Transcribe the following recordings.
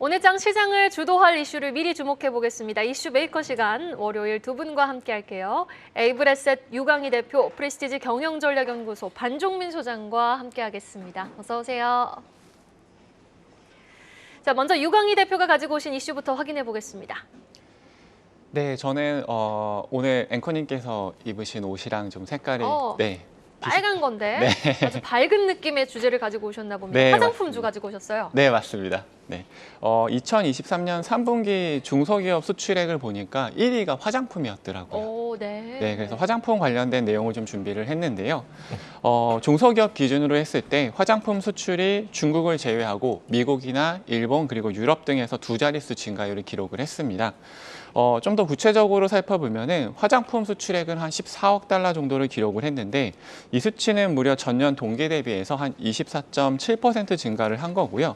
오늘장 시장을 주도할 이슈를 미리 주목해 보겠습니다. 이슈 메이커 시간 월요일 두 분과 함께 할게요. 에이블에셋 유강희 대표, 프레스티지 경영전략연구소 반종민 소장과 함께 하겠습니다. 어서 오세요. 자, 먼저 유강희 대표가 가지고 오신 이슈부터 확인해 보겠습니다. 네, 저는 오늘 앵커님께서 입으신 옷이랑 좀 색깔이 빨간 건데 네. 아주 밝은 느낌의 주제를 가지고 오셨나 봅니다. 네, 화장품주 맞습니다. 가지고 오셨어요. 네, 맞습니다. 네, 2023년 3분기 중소기업 수출액을 보니까 1위가 화장품이었더라고요. 오, 네. 네, 그래서 화장품 관련된 내용을 좀 준비를 했는데요. 중소기업 기준으로 했을 때 화장품 수출이 중국을 제외하고 미국이나 일본 그리고 유럽 등에서 두 자릿수 증가율을 기록을 했습니다. 좀 더 구체적으로 살펴보면은 화장품 수출액은 한 14억 달러 정도를 기록을 했는데 이 수치는 무려 전년 동기 대비해서 한 24.7% 증가를 한 거고요.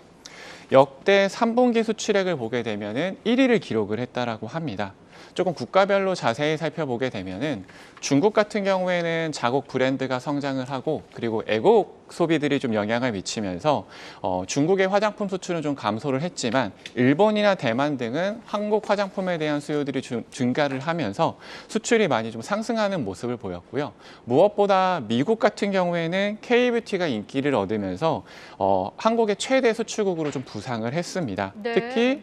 역대 3분기 수출액을 보게 되면은 1위를 기록을 했다라고 합니다. 조금 국가별로 자세히 살펴보게 되면은 중국 같은 경우에는 자국 브랜드가 성장을 하고 그리고 애국 소비들이 좀 영향을 미치면서 중국의 화장품 수출은 좀 감소를 했지만 일본이나 대만 등은 한국 화장품에 대한 수요들이 증가를 하면서 수출이 많이 좀 상승하는 모습을 보였고요. 무엇보다 미국 같은 경우에는 K뷰티가 인기를 얻으면서 한국의 최대 수출국으로 좀 부상을 했습니다. 네. 특히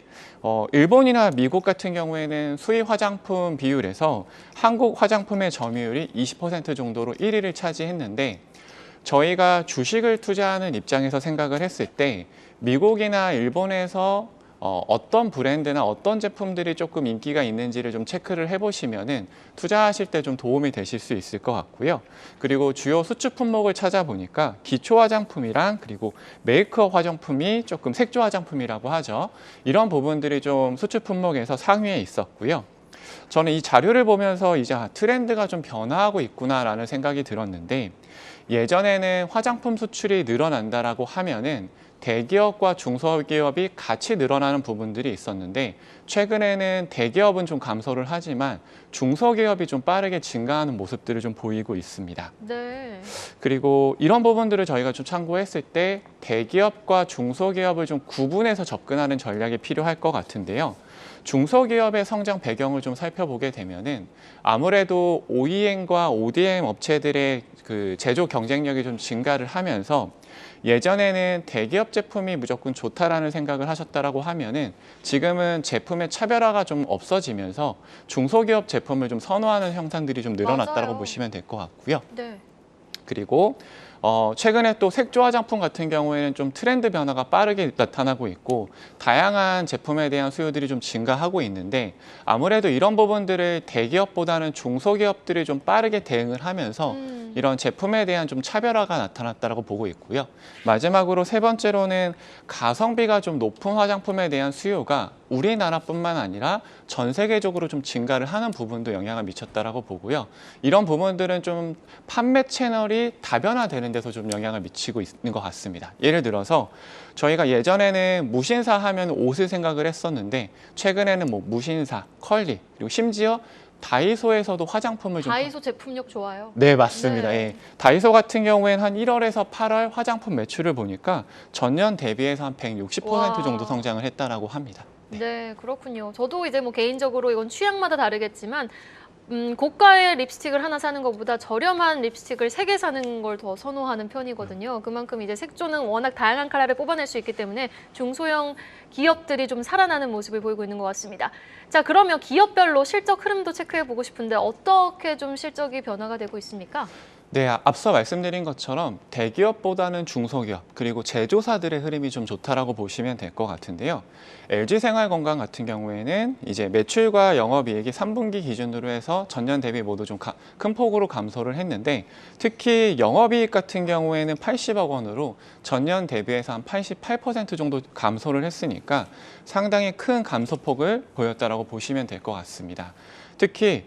일본이나 미국 같은 경우에는 수입 화장품 비율에서 한국 화장품의 점유율이 20% 정도로 1위를 차지했는데 저희가 주식을 투자하는 입장에서 생각을 했을 때 미국이나 일본에서 어떤 브랜드나 어떤 제품들이 조금 인기가 있는지를 좀 체크를 해보시면은 투자하실 때 좀 도움이 되실 수 있을 것 같고요. 그리고 주요 수출 품목을 찾아보니까 기초 화장품이랑 그리고 메이크업 화장품이 조금 색조 화장품이라고 하죠. 이런 부분들이 좀 수출 품목에서 상위에 있었고요. 저는 이 자료를 보면서 이제 트렌드가 좀 변화하고 있구나라는 생각이 들었는데 예전에는 화장품 수출이 늘어난다라고 하면은 대기업과 중소기업이 같이 늘어나는 부분들이 있었는데 최근에는 대기업은 좀 감소를 하지만 중소기업이 좀 빠르게 증가하는 모습들을 좀 보이고 있습니다. 네. 그리고 이런 부분들을 저희가 좀 참고했을 때 대기업과 중소기업을 좀 구분해서 접근하는 전략이 필요할 것 같은데요. 중소기업의 성장 배경을 좀 살펴보게 되면은 아무래도 OEM과 ODM 업체들의 그 제조 경쟁력이 좀 증가를 하면서 예전에는 대기업 제품이 무조건 좋다라는 생각을 하셨다라고 하면은 지금은 제품의 차별화가 좀 없어지면서 중소기업 제품을 좀 선호하는 형상들이 좀 늘어났다고 맞아요. 보시면 될 것 같고요. 네. 그리고 최근에 또 색조 화장품 같은 경우에는 좀 트렌드 변화가 빠르게 나타나고 있고 다양한 제품에 대한 수요들이 좀 증가하고 있는데 아무래도 이런 부분들을 대기업보다는 중소기업들이 좀 빠르게 대응을 하면서 이런 제품에 대한 좀 차별화가 나타났다고 보고 있고요. 마지막으로 세 번째로는 가성비가 좀 높은 화장품에 대한 수요가 우리나라뿐만 아니라 전 세계적으로 좀 증가를 하는 부분도 영향을 미쳤다라고 보고요. 이런 부분들은 좀 판매 채널이 다변화되는 데서 좀 영향을 미치고 있는 것 같습니다. 예를 들어서 저희가 예전에는 무신사 하면 옷을 생각을 했었는데 최근에는 뭐 무신사, 컬리 그리고 심지어 다이소에서도 화장품을 좀 다이소 제품력 좋아요. 네, 맞습니다. 네. 예. 다이소 같은 경우에는 한 1월에서 8월 화장품 매출을 보니까 전년 대비해서 한 160% 와. 정도 성장을 했다라고 합니다. 네, 그렇군요. 저도 이제 뭐 개인적으로 이건 취향마다 다르겠지만 고가의 립스틱을 하나 사는 것보다 저렴한 립스틱을 3개 사는 걸 더 선호하는 편이거든요. 그만큼 이제 색조는 워낙 다양한 컬러를 뽑아낼 수 있기 때문에 중소형 기업들이 좀 살아나는 모습을 보이고 있는 것 같습니다. 자, 그러면 기업별로 실적 흐름도 체크해 보고 싶은데 어떻게 좀 실적이 변화가 되고 있습니까? 네, 앞서 말씀드린 것처럼 대기업보다는 중소기업 그리고 제조사들의 흐름이 좀 좋다라고 보시면 될 것 같은데요. LG생활건강 같은 경우에는 이제 매출과 영업이익이 3분기 기준으로 해서 전년 대비 모두 좀 큰 폭으로 감소를 했는데 특히 영업이익 같은 경우에는 80억 원으로 전년 대비해서 한 88% 정도 감소를 했으니까 상당히 큰 감소폭을 보였다라고 보시면 될 것 같습니다. 특히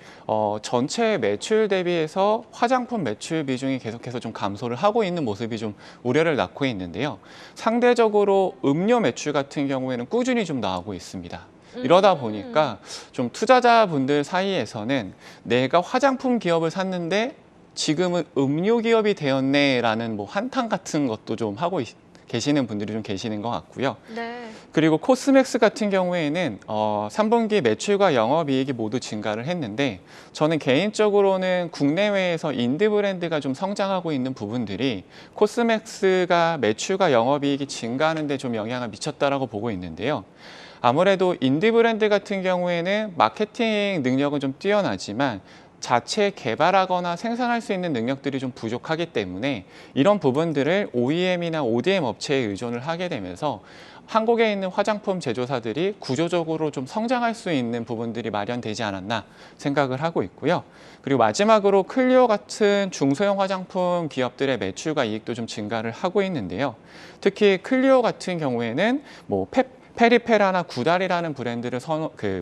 전체 매출 대비해서 화장품 매출 비중이 계속해서 좀 감소를 하고 있는 모습이 좀 우려를 낳고 있는데요. 상대적으로 음료 매출 같은 경우에는 꾸준히 좀 나오고 있습니다. 이러다 보니까 좀 투자자분들 사이에서는 내가 화장품 기업을 샀는데 지금은 음료 기업이 되었네라는 뭐 한탄 같은 것도 좀 하고 계시는 분들이 좀 계시는 것 같고요. 네. 그리고 코스맥스 같은 경우에는 3분기 매출과 영업이익이 모두 증가를 했는데 저는 개인적으로는 국내외에서 인디 브랜드가 좀 성장하고 있는 부분들이 코스맥스가 매출과 영업이익이 증가하는 데 좀 영향을 미쳤다라고 보고 있는데요. 아무래도 인디 브랜드 같은 경우에는 마케팅 능력은 좀 뛰어나지만 자체 개발하거나 생산할 수 있는 능력들이 좀 부족하기 때문에 이런 부분들을 OEM이나 ODM 업체에 의존을 하게 되면서 한국에 있는 화장품 제조사들이 구조적으로 좀 성장할 수 있는 부분들이 마련되지 않았나 생각을 하고 있고요. 그리고 마지막으로 클리오 같은 중소형 화장품 기업들의 매출과 이익도 좀 증가를 하고 있는데요. 특히 클리오 같은 경우에는 뭐 페리페라나 구달이라는 브랜드를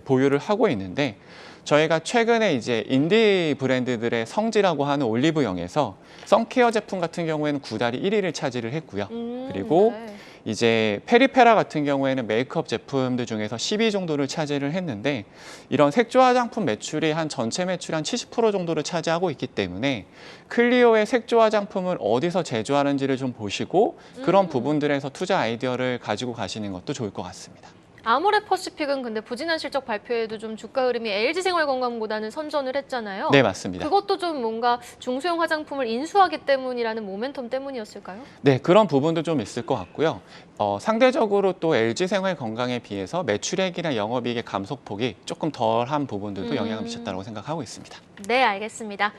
보유를 하고 있는데 저희가 최근에 이제 인디 브랜드들의 성지라고 하는 올리브영에서 선케어 제품 같은 경우에는 구달이 1위를 차지를 했고요. 그리고 네. 이제 페리페라 같은 경우에는 메이크업 제품들 중에서 10위 정도를 차지를 했는데 이런 색조 화장품 매출이 한 전체 매출 한 70% 정도를 차지하고 있기 때문에 클리오의 색조 화장품을 어디서 제조하는지를 좀 보시고 그런 부분들에서 투자 아이디어를 가지고 가시는 것도 좋을 것 같습니다. 아모레퍼시픽은 근데 부진한 실적 발표에도 좀 주가 흐름이 LG생활건강보다는 선전을 했잖아요. 네, 맞습니다. 그것도 좀 뭔가 중소형 화장품을 인수하기 때문이라는 모멘텀 때문이었을까요? 네, 그런 부분도 좀 있을 것 같고요. 상대적으로 또 LG생활건강에 비해서 매출액이나 영업이익의 감소폭이 조금 덜한 부분들도 영향을 미쳤다고 생각하고 있습니다. 네, 알겠습니다.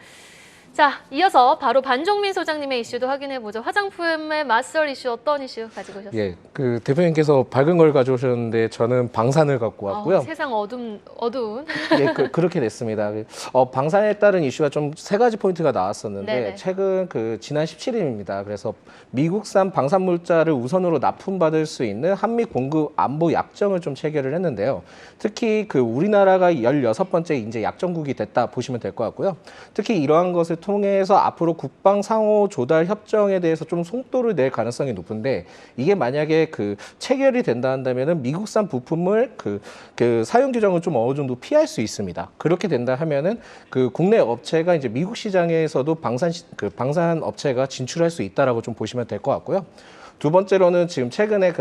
자, 이어서 바로 반종민 소장님의 이슈도 확인해보죠. 화장품의 맞설 이슈 어떤 이슈 가지고 오셨어요? 예, 그 대표님께서 밝은 걸 가져오셨는데 저는 방산을 갖고 왔고요. 세상 어두운. 예, 그렇게 됐습니다. 방산에 따른 이슈가 좀 세 가지 포인트가 나왔었는데 네네. 최근 지난 17일입니다. 그래서 미국산 방산물자를 우선으로 납품받을 수 있는 한미 공급 안보 약정을 좀 체결을 했는데요. 특히 우리나라가 16번째 이제 약정국이 됐다 보시면 될 것 같고요. 특히 이러한 것을 통해서 앞으로 국방 상호 조달 협정에 대해서 좀 속도를 낼 가능성이 높은데 이게 만약에 체결이 된다 한다면은 미국산 부품을 사용 규정을 좀 어느 정도 피할 수 있습니다. 그렇게 된다 하면은 국내 업체가 이제 미국 시장에서도 방산 업체가 진출할 수 있다라고 좀 보시면 될 것 같고요. 두 번째로는 지금 최근에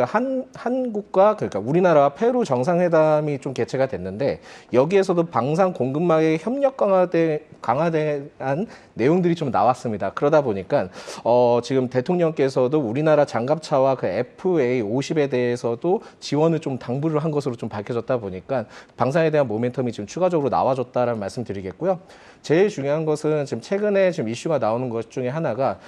한국과 그러니까 우리나라와 페루 정상회담이 좀 개최가 됐는데 여기에서도 방산 공급망의 협력 강화대한 내용들이 좀 나왔습니다. 그러다 보니까 지금 대통령께서도 우리나라 장갑차와 FA50에 대해서도 지원을 좀 당부를 한 것으로 좀 밝혀졌다 보니까 방산에 대한 모멘텀이 지금 추가적으로 나와줬다라는 말씀드리겠고요. 제일 중요한 것은 지금 최근에 지금 이슈가 나오는 것 중에 하나가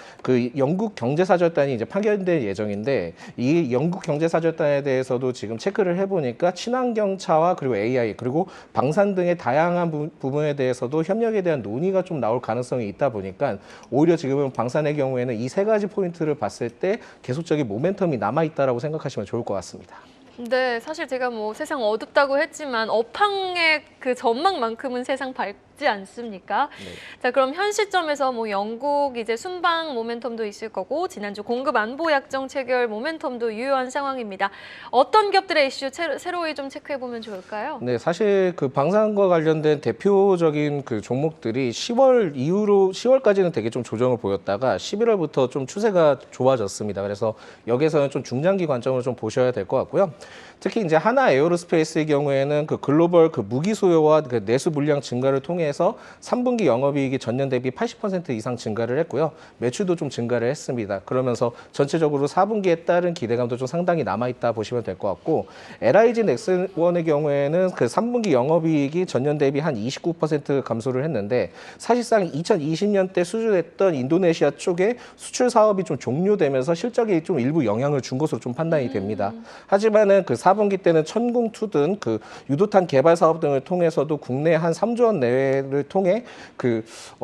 영국 경제사절단이 이제 파견될 예정인데 이 영국 경제사절단에 대해서도 지금 체크를 해보니까 친환경차와 그리고 AI 그리고 방산 등의 다양한 부분에 대해서도 협력에 대한 논의가 좀 나올 가능성이 있다 보니까 오히려 지금은 방산의 경우에는 이 세 가지 포인트를 봤을 때 계속적인 모멘텀이 남아있다라고 생각하시면 좋을 것 같습니다. 네, 사실 제가 뭐 세상 어둡다고 했지만 업황의 그 전망만큼은 세상 밝지 않습니까? 네. 자, 그럼 현 시점에서 뭐 영국 이제 순방 모멘텀도 있을 거고 지난주 공급 안보 약정 체결 모멘텀도 유효한 상황입니다. 어떤 기업들의 이슈 새로이 좀 체크해 보면 좋을까요? 네, 사실 방산과 관련된 대표적인 종목들이 10월 이후로 10월까지는 되게 좀 조정을 보였다가 11월부터 좀 추세가 좋아졌습니다. 그래서 여기서는 좀 중장기 관점으로 좀 보셔야 될 것 같고요. 특히 이제 하나 에어로스페이스의 경우에는 글로벌 무기 수요와 내수 물량 증가를 통해서 3분기 영업이익이 전년 대비 80% 이상 증가를 했고요. 매출도 좀 증가를 했습니다. 그러면서 전체적으로 4분기에 따른 기대감도 좀 상당히 남아있다 보시면 될 것 같고 LIG 넥슨원의 경우에는 3분기 영업이익이 전년 대비 한 29% 감소를 했는데 사실상 2020년 때 수주했던 인도네시아 쪽에 수출 사업이 좀 종료되면서 실적에 좀 일부 영향을 준 것으로 좀 판단이 됩니다. 하지만은 4분기 때는 천궁2 등 유도탄 개발 사업 등을 통해서도 국내 한 3조 원 내외를 통해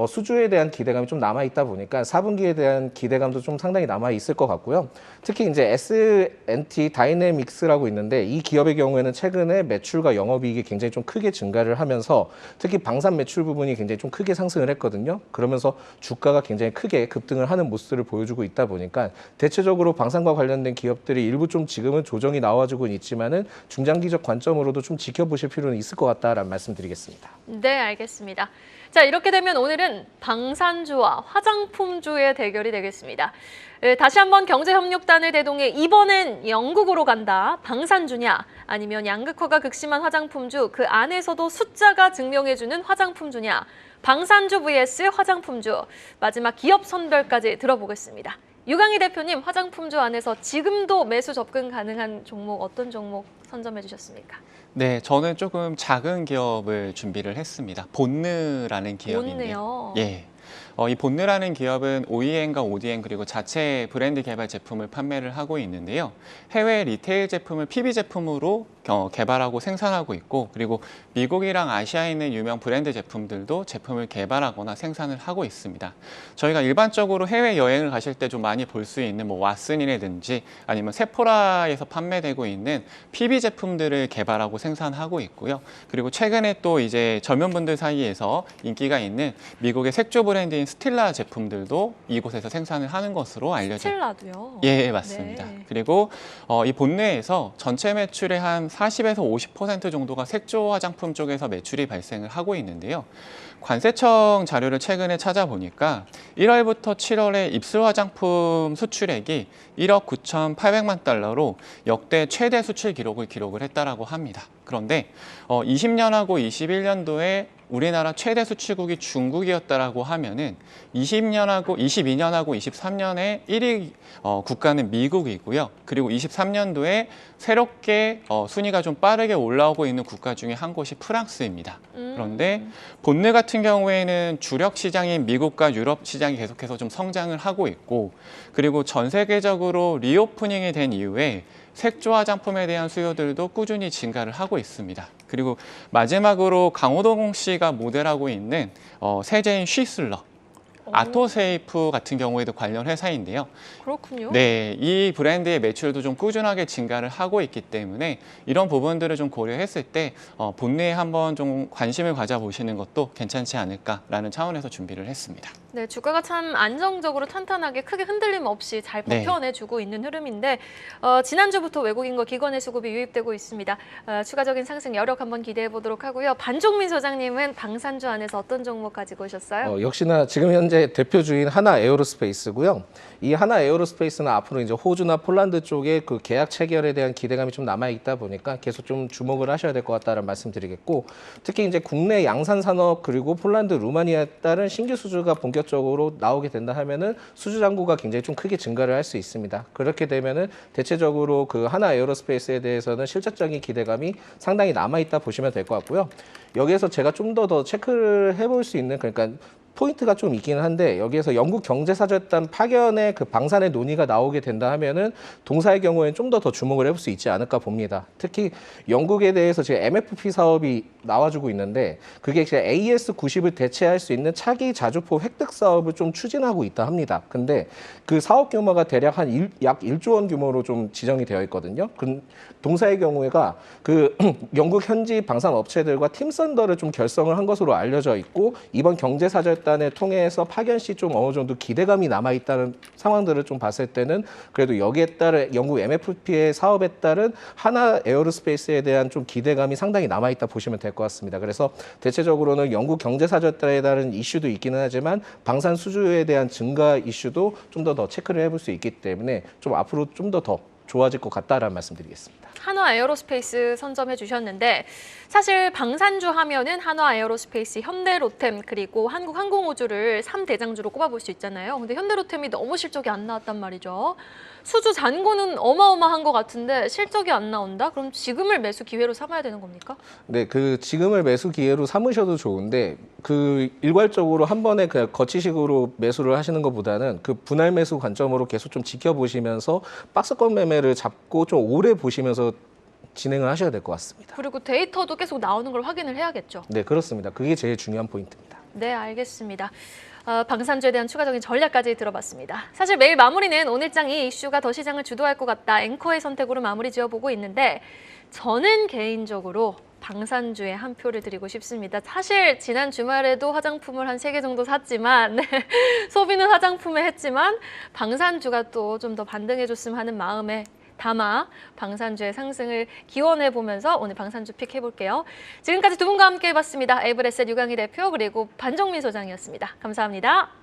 수주에 대한 기대감이 좀 남아 있다 보니까 4분기에 대한 기대감도 좀 상당히 남아 있을 것 같고요. 특히 이제 S&T 다이내믹스라고 있는데 이 기업의 경우에는 최근에 매출과 영업이익이 굉장히 좀 크게 증가를 하면서 특히 방산 매출 부분이 굉장히 좀 크게 상승을 했거든요. 그러면서 주가가 굉장히 크게 급등을 하는 모습을 보여주고 있다 보니까 대체적으로 방산과 관련된 기업들이 일부 좀 지금은 조정이 나와주고 있지만은 중장기적 관점으로도 좀 지켜보실 필요는 있을 것 같다라는 말씀드리겠습니다. 네, 알겠습니다. 알겠습니다. 자, 이렇게 되면 오늘은 방산주와 화장품주의 대결이 되겠습니다. 다시 한번 경제협력단을 대동해 이번엔 영국으로 간다. 방산주냐 아니면 양극화가 극심한 화장품주 그 안에서도 숫자가 증명해주는 화장품주냐. 방산주 vs 화장품주. 마지막 기업 선별까지 들어보겠습니다. 유강희 대표님, 화장품주 안에서 지금도 매수 접근 가능한 종목 어떤 종목 선점해 주셨습니까? 네, 저는 조금 작은 기업을 준비를 했습니다. 본느라는 기업인데요. 좋네요. 예. 이 본느라는 기업은 OEM과 ODM 그리고 자체 브랜드 개발 제품을 판매를 하고 있는데요. 해외 리테일 제품을 PB 제품으로 개발하고 생산하고 있고 그리고 미국이랑 아시아에 있는 유명 브랜드 제품들도 제품을 개발하거나 생산을 하고 있습니다. 저희가 일반적으로 해외 여행을 가실 때 좀 많이 볼 수 있는 뭐 왓슨이라든지 아니면 세포라에서 판매되고 있는 PB 제품들을 개발하고 생산하고 있고요. 그리고 최근에 또 이제 젊은 분들 사이에서 인기가 있는 미국의 색조 브랜드인 스틸라 제품들도 이곳에서 생산을 하는 것으로 알려져 있습니다. 스틸라도요? 예, 맞습니다. 네. 그리고 이 본네에서 전체 매출의 한 40에서 50% 정도가 색조 화장품 쪽에서 매출이 발생을 하고 있는데요. 관세청 자료를 최근에 찾아보니까 1월부터 7월에 입술 화장품 수출액이 1억 9,800만 달러로 역대 최대 수출 기록을 했다라고 합니다. 그런데 20년하고 21년도에 우리나라 최대 수출국이 중국이었다라고 하면은 22년하고 23년에 1위 국가는 미국이고요. 그리고 23년도에 새롭게 순위가 좀 빠르게 올라오고 있는 국가 중에 한 곳이 프랑스입니다. 그런데 본느 같은 경우에는 주력 시장인 미국과 유럽 시장이 계속해서 좀 성장을 하고 있고 그리고 전 세계적으로 리오프닝이 된 이후에 색조 화장품에 대한 수요들도 꾸준히 증가를 하고 있습니다. 그리고 마지막으로 강호동 씨가 모델하고 있는 세제인 쉬슬러, 아토세이프 같은 경우에도 관련 회사인데요. 그렇군요. 네, 이 브랜드의 매출도 좀 꾸준하게 증가를 하고 있기 때문에 이런 부분들을 좀 고려했을 때 본내에 한번 좀 관심을 가져보시는 것도 괜찮지 않을까라는 차원에서 준비를 했습니다. 네, 주가가 참 안정적으로 탄탄하게 크게 흔들림 없이 잘 네. 버텨내주고 있는 흐름인데 지난주부터 외국인과 기관의 수급이 유입되고 있습니다. 추가적인 상승 여력 한번 기대해 보도록 하고요. 반종민 소장님은 방산주 안에서 어떤 종목 가지고 오셨어요? 역시나 지금 현재 대표주인 하나 에어로스페이스고요. 이 하나 에어로스페이스는 앞으로 이제 호주나 폴란드 쪽에 그 계약 체결에 대한 기대감이 좀 남아 있다 보니까 계속 좀 주목을 하셔야 될 것 같다는 말씀드리겠고, 특히 이제 국내 양산 산업 그리고 폴란드, 루마니아에 따른 신규 수주가 본격적으로 나오게 된다 하면은 수주 잔고가 굉장히 좀 크게 증가를 할 수 있습니다. 그렇게 되면은 대체적으로 그 하나 에어로스페이스에 대해서는 실질적인 기대감이 상당히 남아 있다 보시면 될 것 같고요. 여기에서 제가 좀 더 체크를 해볼 수 있는, 그러니까 포인트가 좀 있기는 한데, 여기에서 영국 경제사절단 파견의 그 방산의 논의가 나오게 된다 하면은 동사의 경우에는 좀 더 주목을 해볼 수 있지 않을까 봅니다. 특히 영국에 대해서 지금 MFP 사업이 나와주고 있는데, 그게 이제 AS90을 대체할 수 있는 차기 자주포 획득 사업을 좀 추진하고 있다 합니다. 근데 그 사업 규모가 대략 약 1조 원 규모로 좀 지정이 되어 있거든요. 동사의 경우에가 그 영국 현지 방산 업체들과 팀 썬더를 좀 결성을 한 것으로 알려져 있고, 이번 경제사절단을 통해서 파견 시 좀 어느 정도 기대감이 남아 있다는 상황들을 좀 봤을 때는 그래도 여기에 따른 영국 MFP의 사업에 따른 하나 에어로스페이스에 대한 좀 기대감이 상당히 남아 있다 보시면 될 것 같습니다. 그래서 대체적으로는 영국 경제사절단에 따른 이슈도 있기는 하지만 방산 수주에 대한 증가 이슈도 좀 더 체크를 해볼 수 있기 때문에 좀 앞으로 좀 더 좋아질 것 같다라는 말씀드리겠습니다. 한화 에어로스페이스 선점해 주셨는데, 사실 방산주 하면은 한화 에어로스페이스, 현대로템 그리고 한국항공우주를 3대장주로 꼽아볼 수 있잖아요. 근데 현대로템이 너무 실적이 안 나왔단 말이죠. 수주 잔고는 어마어마한 것 같은데 실적이 안 나온다? 그럼 지금을 매수 기회로 삼아야 되는 겁니까? 네, 그 지금을 매수 기회로 삼으셔도 좋은데, 그 일괄적으로 한 번에 그냥 거치식으로 매수를 하시는 것보다는 그 분할 매수 관점으로 계속 좀 지켜보시면서 박스권 매매를 잡고 좀 오래 보시면서 진행을 하셔야 될 것 같습니다. 그리고 데이터도 계속 나오는 걸 확인을 해야겠죠. 네, 그렇습니다. 그게 제일 중요한 포인트입니다. 네, 알겠습니다. 방산주에 대한 추가적인 전략까지 들어봤습니다. 사실 매일 마무리는 오늘장 이 이슈가 더 시장을 주도할 것 같다, 앵커의 선택으로 마무리 지어보고 있는데, 저는 개인적으로 방산주에 한 표를 드리고 싶습니다. 사실 지난 주말에도 화장품을 한 3개 정도 샀지만 소비는 화장품에 했지만 방산주가 또 좀 더 반등해줬으면 하는 마음에 담아 방산주의 상승을 기원해 보면서 오늘 방산주 픽 해볼게요. 지금까지 두 분과 함께 해봤습니다. 에브레셋 유강희 대표 그리고 반정민 소장이었습니다. 감사합니다.